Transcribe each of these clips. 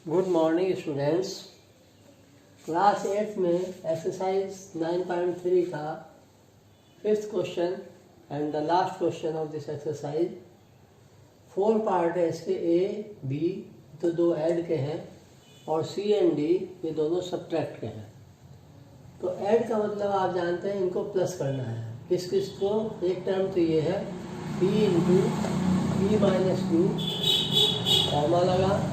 Good morning students. Class 8 में exercise 9.3 का 5th question and the last question of this exercise. 4 part है इसके, A B तो 2 add के हैं और सी एंड डी ये दोनों सब्ट्रैक्ट के हैं। तो ऐड का मतलब आप जानते हैं, इनको प्लस करना है। किस किस को? एक टर्म तो ये है p into P minus Q, comma लगा,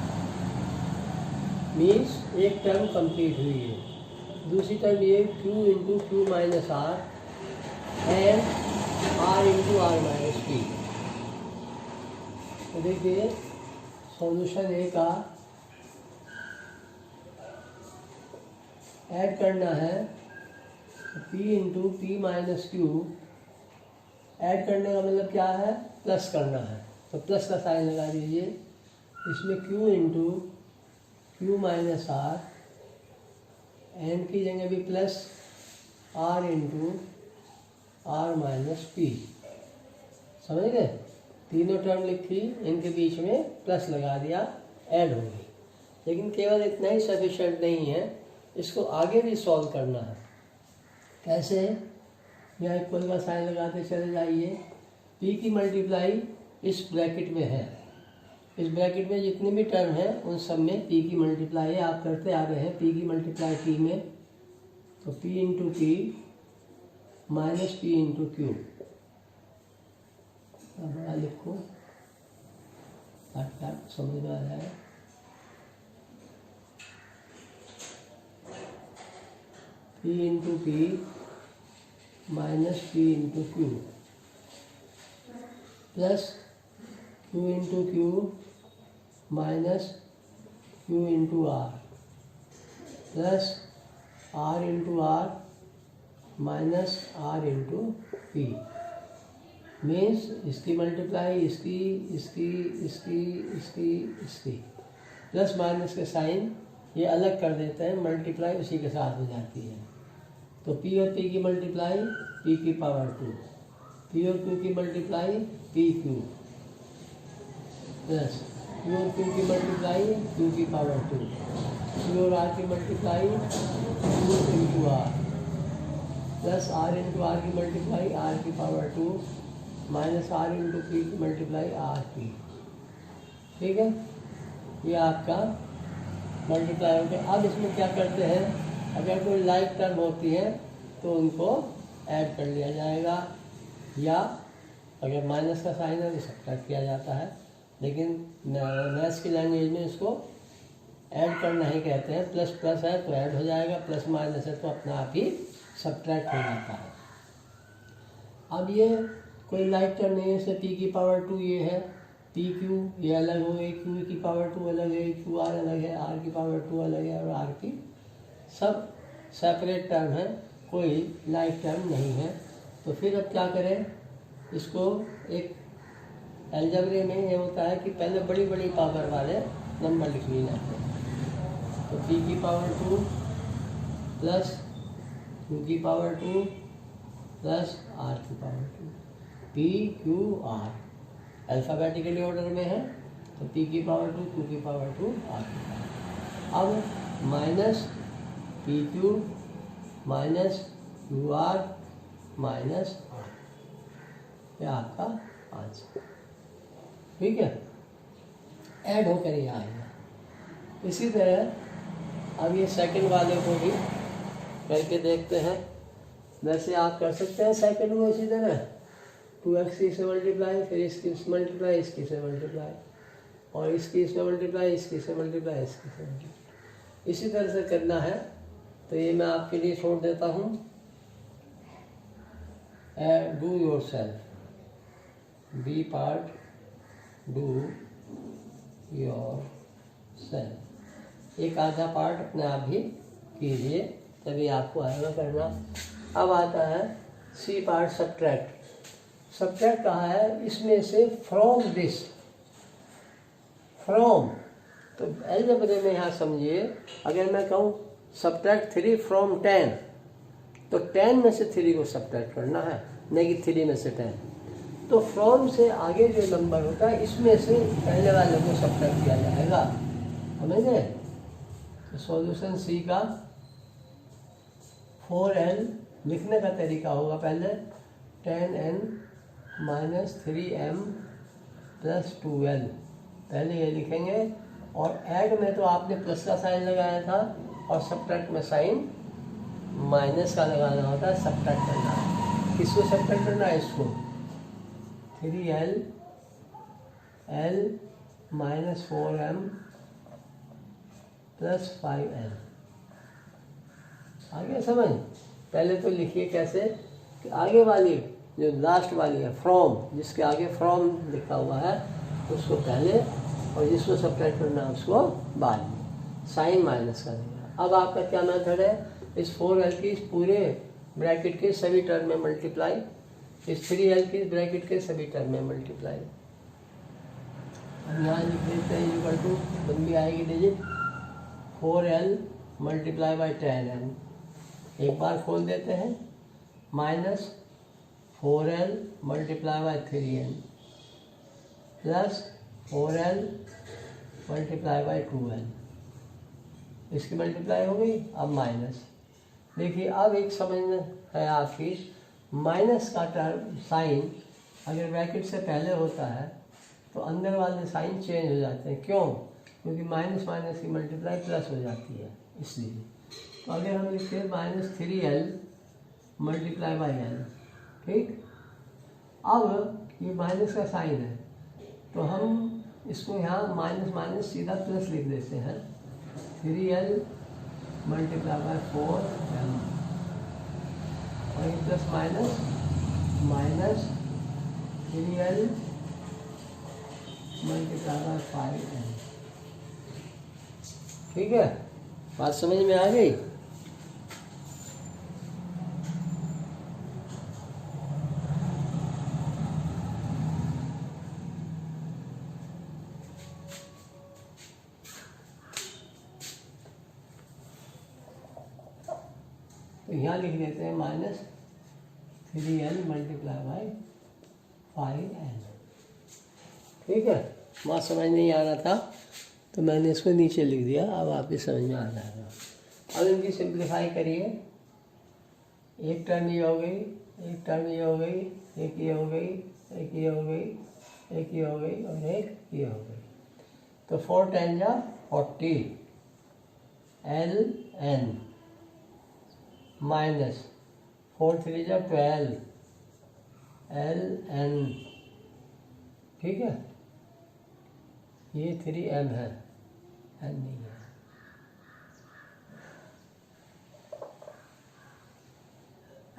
मीन्स एक टर्म कंप्लीट हुई है। दूसरी टर्म ये q into Q minus R and r into R minus P. तो देखिए सॉल्यूशन ए का ऐड करना है, p into P minus Q. Add करने का मतलब क्या है? प्लस करना है, तो प्लस का साइन लगा दीजिए। इसमें q into Q minus R, and की जगह भी plus, R into R minus P. समझ गए? तीनों टर्म लिखी, इनके बीच में प्लस लगा दिया, ऐड हो गई। लेकिन केवल इतना ही सफिशेंट नहीं है, इसको आगे भी सॉल्व करना है। कैसे? यहाँ इक्वल का साइन लगाते चले जाइए। पी की मल्टीप्लाई इस ब्रैकेट में है, इस ब्रैकेट में जितने भी टर्म हैं उन सब में p की मल्टीप्लाई आप करते आ रहे हैं। p की मल्टीप्लाई p में, तो p into P minus P into Q. बड़ा लिखो काट समझ में आ रहा है। p into P minus P into Q plus q into Q minus q into R plus r into R minus r into P. Means इसकी multiply इसकी इसकी इसकी इसकी इसकी, प्लस माइनस के साइन ये अलग कर देते हैं, मल्टीप्लाई उसी के साथ हो जाती है। तो p और p की मल्टीप्लाई p की पावर 2, p और q की multiply p Q plus q और q की मल्टीप्लाई q की पावर 2, q और r की multiply q into R plus r into R की मल्टीप्लाई r की power 2 minus r into P की मल्टीप्लाई आर पी। ठीक है, ये आपका मल्टीप्लाई हो गया। अब इसमें क्या करते हैं, अगर कोई लाइक टर्म होती है तो उनको ऐड कर लिया जाएगा, या अगर माइनस का साइन है तो सब्ट्रैक्ट किया जाता है। लेकिन मैथ्स की लैंग्वेज में इसको ऐड करना ही कहते हैं। प्लस प्लस है तो ऐड हो जाएगा, प्लस माइनस है तो अपना आप ही सब्ट्रैक्ट हो जाता है। अब ये कोई लाइक टर्म नहीं है, जैसे p की पावर 2 ये है, पी क्यू ये अलग हो गई, q की पावर 2 अलग है, क्यू आर अलग है, r की पावर 2 अलग है, और r की सब सेपरेट टर्म है, कोई लाइक टर्म नहीं है। तो फिर अब क्या करें, इसको एक अलजेब्रे में ये होता है कि पहले बड़ी बड़ी पावर वाले नंबर लिख लिए जाते हैं। तो p की पावर 2 प्लस q की पावर 2 प्लस r की power 2, p q r alphabetically order में है, तो p की पावर 2 q की पावर 2 r की पावर। अब minus P Q minus Q R minus r, ये आपका आंसर। ठीक है, ऐड होकर ये आएगा। इसी तरह अब ये सेकंड वाले को भी करके देखते हैं। वैसे आप कर सकते हैं सेकंड को इसी तरह, 2x से मल्टीप्लाई, फिर इसकी से मल्टीप्लाई, इसकी से मल्टीप्लाई, और इसकी से मल्टीप्लाई, इसकी से मल्टीप्लाई, इसकी से मल्टीप्लाई, इसी तरह से करना है। तो ये मैं आपके लिए छोड़ देता हूँ, do yourself, B part do yourself. एक आधा पार्ट अपने आप ही कीजिए, तभी आपको आएगा करना। अब आता है सी पार्ट, सब्ट्रैक्ट। सब्ट्रैक्ट कहा है, इसमें से फ्रॉम दिस, फ्रॉम, तो अलजेब्रे में यहाँ समझिए, अगर मैं कहूँ सब्ट्रैक्ट 3 फ्रॉम 10, तो 10 में से 3 को सब्ट्रैक्ट करना है, -3 में से 10। तो फ्रॉम से आगे जो नंबर होता है इसमें से पहले वाले को सब्ट्रैक्ट किया जाएगा, समझ गए। तो सॉल्यूशन सी का 4n लिखने का तरीका होगा पहले 10n minus 3m plus 2l, पहले ये लिखेंगे। और ऐड में तो आपने प्लस का साइन लगाया था और सब्ट्रैक्ट में साइन माइनस का लगाना होता है, सब्ट्रैक्ट करना है। किसको सब्ट्रैक्ट करना है? इसको 3l l minus 4m plus 5l। आगे समझ? पहले तो लिखिए कैसे कि आगे वाली जो लास्ट वाली है फ्रॉम, जिसके आगे फ्रॉम लिखा हुआ है उसको पहले और जिसको सब्ट्रैक्ट करना है उसको बाद में, साइन माइनस का देगा। अब आपका क्या मेथड है? इस 4l की इस पूरे ब्रैकेट के सभी टर्म में मल्टीप्लाई, इस 3l की ब्रैकेट के सभी टर्म में मल्टीप्लाई। अब यहाँ लिख देते हैं इक्वल टू, बन आएगी digit 4l multiply by 10n, एक बार खोल देते हैं, minus 4l multiply by 3n plus 4l multiply by 2l। इसकी मल्टीप्लाई हो गई। अब माइनस, देखिए अब एक समझना है आपकी, माइनस का टर्म साइन अगर ब्रैकेट से पहले होता है तो अंदर वाले साइन चेंज हो जाते हैं। क्यों? क्योंकि माइनस माइनस की मल्टीप्लाई प्लस हो जाती है, इसलिए। तो अगर हम लिखते हैं minus 3l multiply by l, ठीक। अब ये माइनस का साइन है तो हम इसको यहाँ माइनस माइनस सीधा प्लस लिख देते हैं, 3l मल्टीप्लाई बाई 4l और ये plus minus minus 3l multiply by 5l। ठीक है, बात समझ में आ गई? तो यहाँ लिख देते हैं minus 3l multiply by 5l। ठीक है, बात समझ नहीं आ रहा था तो मैंने इसको नीचे लिख दिया, अब आपकी समझ में आ जाएगा। अब इनकी सिंप्लीफाई करिए, एक टर्म ये हो गई, एक टर्म ये हो गई, एक ये हो गई, एक ये हो गई, एक ये हो गई और एक ये हो गई। तो 4 10 जा 40 ln माइनस 4 3 जा 12 ln। ठीक है, ये 3m है, n नहीं है।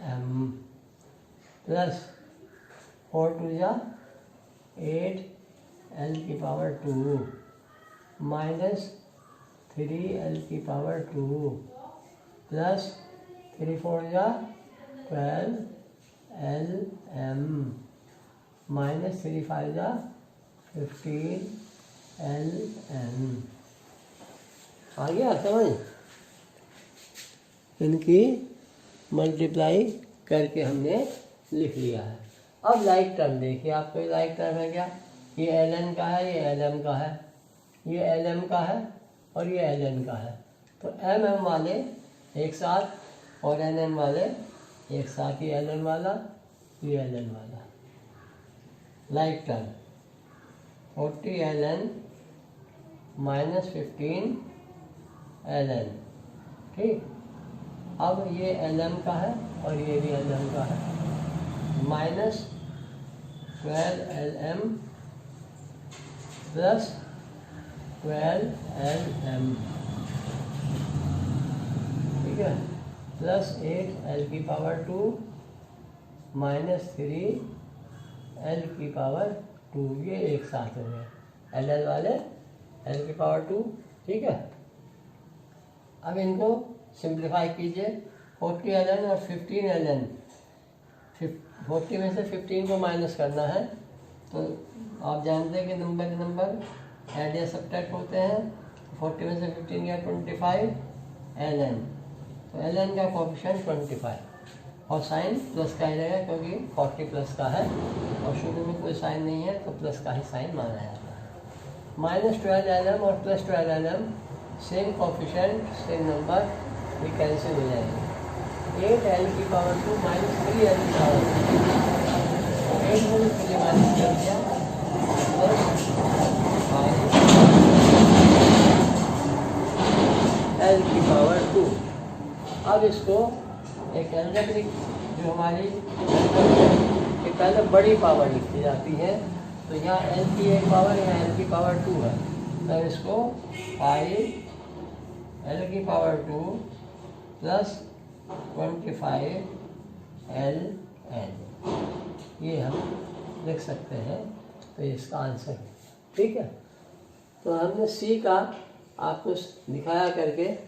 m प्लस 4 2 जा 8 l की पावर 2 माइनस 3 l की पावर 2 प्लस 3 4 जा 12 lm माइनस 3 5 जा 15 ln। आ गया समझ? इनकी मल्टीप्लाई करके हमने लिख लिया है। अब लाइक टर्म देखिए, आपको लाइक टर्म है क्या? ये ln का है, ये lm का है, ये lm का है और ये ln का है। तो mm वाले एक साथ और nm वाले एक साथ, ये ln वाला ये ln वाला। Like term 40 ln minus 15 ln। ठीक, अब ये lm का है और ये भी lm का है, माइनस 12 lm प्लस 12 lm। ठीक है, प्लस 8 l की पावर 2 माइनस 3 l की पावर 2, ये एक साथ हो गए, ln वाले l की पावर 2। ठीक है, अब इनको सिंप्लीफाई कीजिए, 40 ln और 15 ln। 40 में से 15 को माइनस करना है, तो आप जानते हैं कि नंबर ऐड या सब्ट्रैक्ट होते हैं। 40 में से 15 गया 25 ln, तो ln का कोएफिशिएंट 25 और साइन प्लस का ही रहेगा क्योंकि 40 प्लस का है और शुरू में कोई साइन नहीं है तो प्लस का ही साइन माना जाता है। माइनस 12 lm और plus 12 lm same coefficient same number भी कैंसिल हो जाएंगे। 8l की पावर 2 माइनस 3l की पावर 2, 8 में 3 माइनस कर दिया प्लस 5l की पावर 2। अब इसको एक एल्जेब्रिक जो हमारी एक पहले बड़ी पावर लिखी जाती है, तो यहाँ l की एक पावर, यहाँ l की पावर 2 है, तो इसको 5l की पावर 2 प्लस 25ln ये हम लिख सकते हैं। तो इसका आंसर है, ठीक है। तो हमने C का आपको दिखाया करके,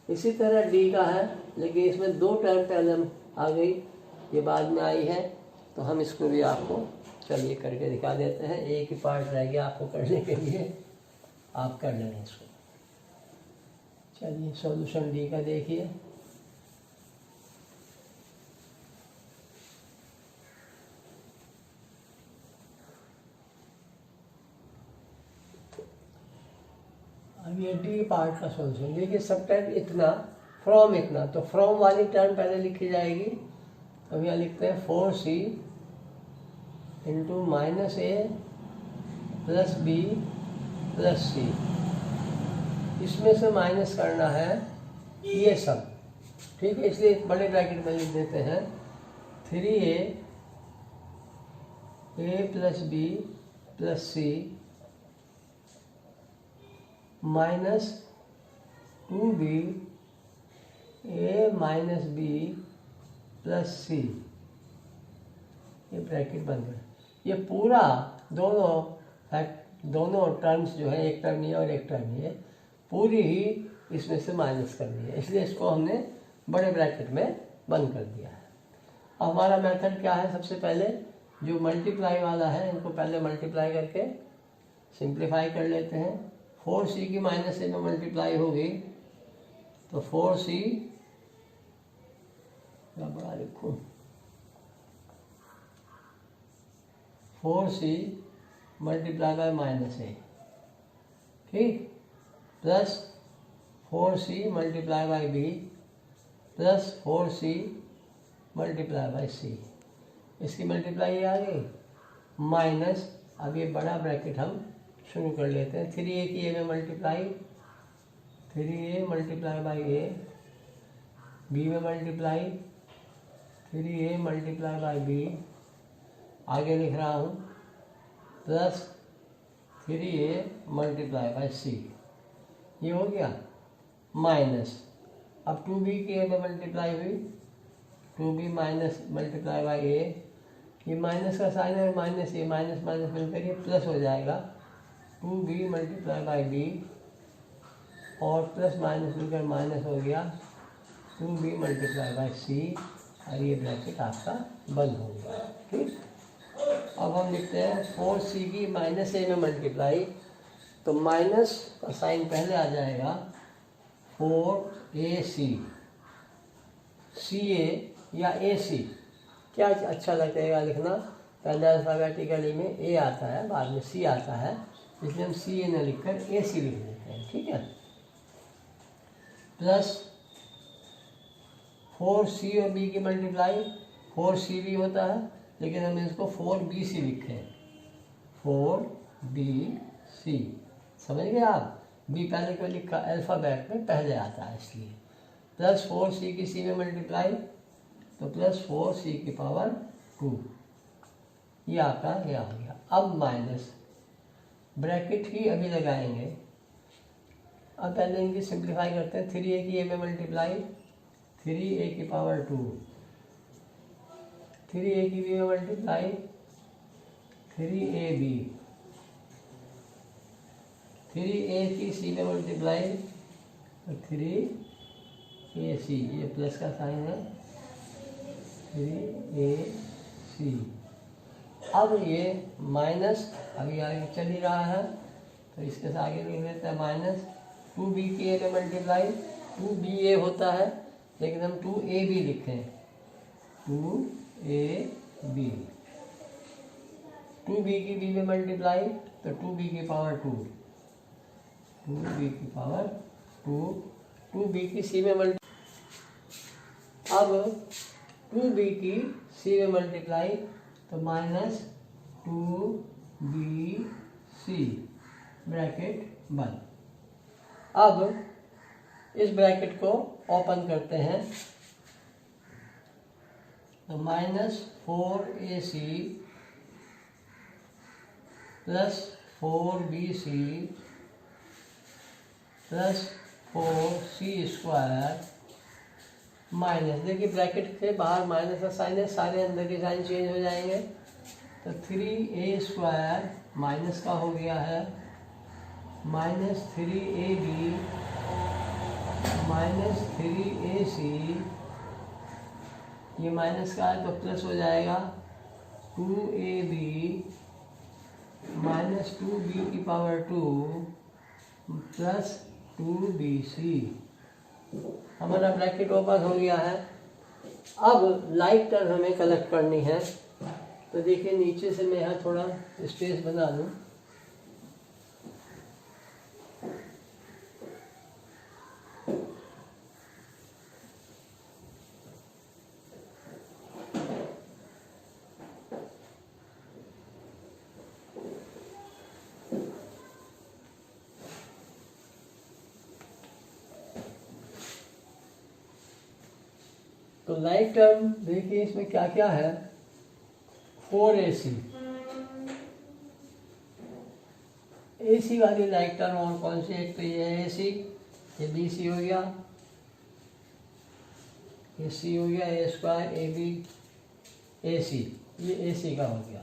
इसी तरह D का है, लेकिन इसमें 2 टर्म पहले आ गई, ये बाद में आई है, तो हम इसको भी आपको चलिए करके दिखा देते हैं। एक ही पार्ट रह गया आपको करने के लिए, आप कर लेंगे इसको। चलिए सॉल्यूशन D का देखिए। अब ये डी पार्ट का सॉल्यूशन देखिए। सब टाइम इतना, फ्रॉम इतना, तो फ्रॉम वाली टर्म पहले लिखी जाएगी। अब यहाँ लिखते हैं 4c इंटू माइनस ए प्लस बी प्लस सी। इसमें से माइनस करना है ये सब, ठीक है, इसलिए बड़े ब्रैकेट में लिख देते हैं 3a plus B plus C minus 2b a minus B plus C. ये ब्रैकेट बन गया। ये पूरा दोनों टर्म्स जो है, एक टर्म ये और एक टर्म ये, पूरी ही इसमें से माइनस करनी है, इसलिए इसको हमने बड़े ब्रैकेट में बंद कर दिया है। अब हमारा मेथड क्या है? सबसे पहले जो मल्टीप्लाई वाला है, इनको पहले मल्टीप्लाई करके सिंप्लीफाई कर लेते हैं। 4c की माइनस ए में मल्टीप्लाई होगी तो 4c, क्या बड़ा लिखूं, 4c multiply bye minus A, ठीक, plus 4c multiply by B plus 4c multiply by C. इसकी मल्टीप्लाई आ गई, माइनस, अब ये बड़ा ब्रैकेट हम शुरू कर लेते हैं। 3a की ए में multiply, 3a multiply by A, B में multiply 3a multiply by B, आगे लिख रहा हूँ, प्लस 3a मल्टीप्लाई बाई सी। ये हो गया, माइनस, अब 2b की ए में मल्टीप्लाई हुई, 2b माइनस मल्टीप्लाई बाई ए, ये माइनस का साइन है, माइनस ये माइनस माइनस मिलकर ये प्लस हो जाएगा, 2b मल्टीप्लाई बाई बी, और प्लस माइनस मिलकर माइनस हो गया 2b मल्टीप्लाई बाई सी, और ये ब्रैकेट आपका बंद हो गया, ठीक। अब हम लिखते हैं 4c की माइनस ए में मल्टीप्लाई, तो माइनस का साइन पहले आ जाएगा 4ac, ca या ac, क्या अच्छा लगेगा लिखना? पहले अल्फाबेटिकली में a आता है, बाद में c आता है, इसलिए हम ca न लिखकर ac लिख देते हैं, ठीक है। प्लस 4c और b की मल्टीप्लाई 4c भी होता है, लेकिन हम इसको 4bc लिखें, 4bc, समझ गए आप? b पहले क्यों लिखा? अल्फ़ाबेट में पहले आता है इसलिए। प्लस 4c की c में मल्टीप्लाई, तो प्लस 4c की पावर 2, ये आपका यह हो गया। अब माइनस, ब्रैकेट ही अभी लगाएंगे। अब पहले इनकी सिंप्लीफाई करते हैं। 3a की ए में मल्टीप्लाई, 3a की पावर 2, 3a की बी में मल्टीप्लाई, 3ab, 3a की सी में मल्टीप्लाई, 3ac, ये प्लस का साइन है, 3ac। अब ये माइनस अभी आगे चल ही रहा है, तो इसके साथ आगे लिख लेते हैं माइनस 2b की ए में मल्टीप्लाई, 2ba होता है, लेकिन हम 2ab लिखें, 2ab, 2b की b में मल्टीप्लाई, तो 2b की पावर 2, 2b की पावर 2, 2b की c में अब 2b की c में मल्टीप्लाई, तो माइनस 2bc ब्रैकेट बंद। अब इस ब्रैकेट को ओपन करते हैं, तो minus 4ac plus 4bc plus 4c square minus, देखिए ब्रैकेट से बाहर माइनस का साइन है, सारे अंदर के साइन चेंज हो जाएंगे, तो 3a स्क्वायर माइनस का हो गया है, माइनस 3ab माइनस 3ac, ये माइनस का है तो प्लस हो जाएगा, 2ab माइनस 2b की पावर 2 प्लस 2bc। हमारा ब्रैकेट ओपन हो गया है। अब लाइक टर्म हमें कलेक्ट करनी है, तो देखिए नीचे से मैं यहाँ थोड़ा स्पेस बना लूँ, तो लाइक टर्म देखिए इसमें क्या क्या है, 4ac, ac वाली लाइक टर्म और कौन सी, एक तो ये है ac, ये bc हो गया, ये c हो गया, a स्क्वायर ab ac, ये ac का हो गया,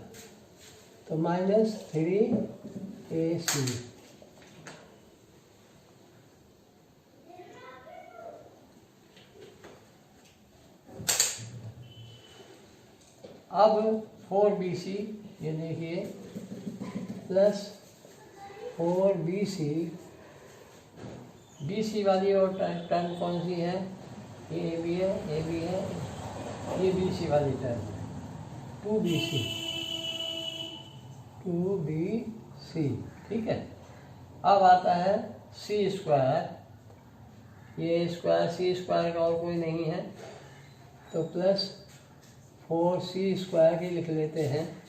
तो माइनस 3ac। अब 4bc, ये देखिए प्लस 4bc, bc वाली और टर्म कौन सी है, ये ab है, ab है, ये bc वाली टर्म है, 2bc, 2bc, ठीक है। अब आता है c स्क्वायर, ये स्क्वायर c स्क्वायर का और कोई नहीं है, तो प्लस 4c स्क्वायर ही लिख लेते हैं,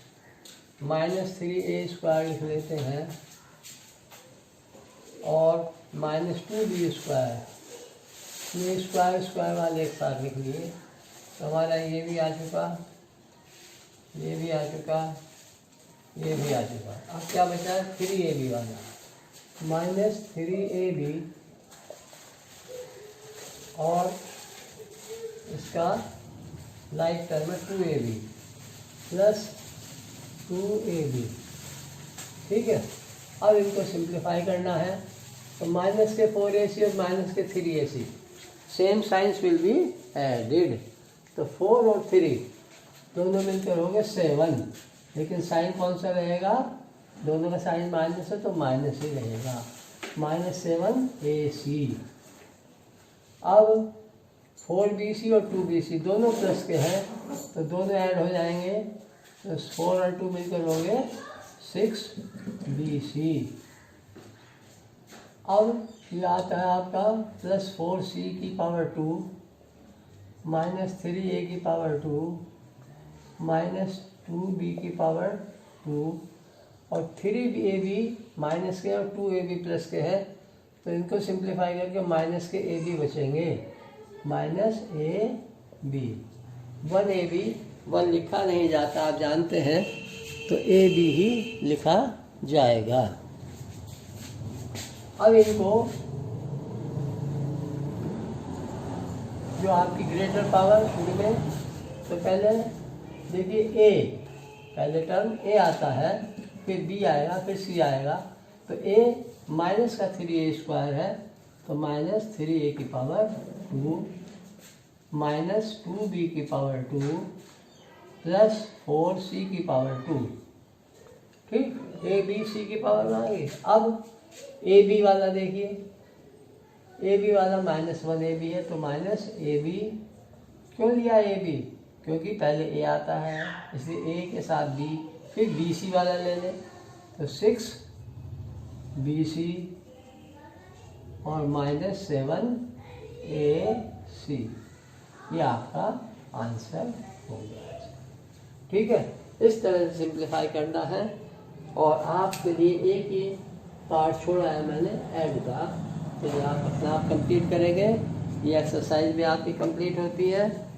माइनस 3a स्क्वायर लिख लेते हैं, और माइनस 2b स्क्वायर, ये स्क्वायर स्क्वायर वाले एक साथ लिख लिए, तो हमारा ये भी आ चुका, ये भी आ चुका, ये भी आ चुका। अब क्या बचा है, 3ab वाला, माइनस 3ab और इसका लाइक टर्म है 2ab प्लस 2ab, ठीक है। अब इनको सिंप्लीफाई करना है, तो माइनस के 4ac और माइनस के 3ac, same signs will be added, तो 4 और 3 दोनों मिलकर हो गए 7, लेकिन साइन कौन सा रहेगा, दोनों का साइन माइनस है तो माइनस ही रहेगा, माइनस 7ac। अब 4bc और 2bc दोनों प्लस के हैं, तो दोनों ऐड हो जाएंगे, तो 4 और 2 मिलकर हो गए 6bc। अब ये आता है आपका प्लस 4c की पावर 2 माइनस 3a की पावर 2 माइनस 2b की पावर 2, और 3ab माइनस के और 2ab प्लस के हैं, तो इनको सिंप्लीफाई करके माइनस के ab बचेंगे, माइनस ab, 1ab, 1 लिखा नहीं जाता आप जानते हैं, तो ab ही लिखा जाएगा। अब इनको जो आपकी ग्रेटर पावर शुरू में, तो पहले देखिए a, पहले टर्म a आता है, फिर b आएगा, फिर c आएगा, तो a माइनस का 3a स्क्वायर है, तो माइनस 3a की पावर 2 माइनस 2b की पावर 2 प्लस 4c की पावर 2, ठीक, a b c की पावर आ गई। अब ए बी वाला देखिए, ए बी वाला माइनस 1ab है, तो माइनस ab, क्यों लिया ए बी, क्योंकि पहले a आता है, इसलिए a के साथ b, फिर bc वाला ले लें, तो 6bc और -7AC, ये आपका आंसर होगा। ठीक है, इस तरह से सिंप्लीफाई करना है। और आपके लिए एक ही पार्ट छोड़ा है मैंने ऐड का, तो ये आप अपना आप कंप्लीट करेंगे। ये एक्सरसाइज भी आपकी कंप्लीट होती है।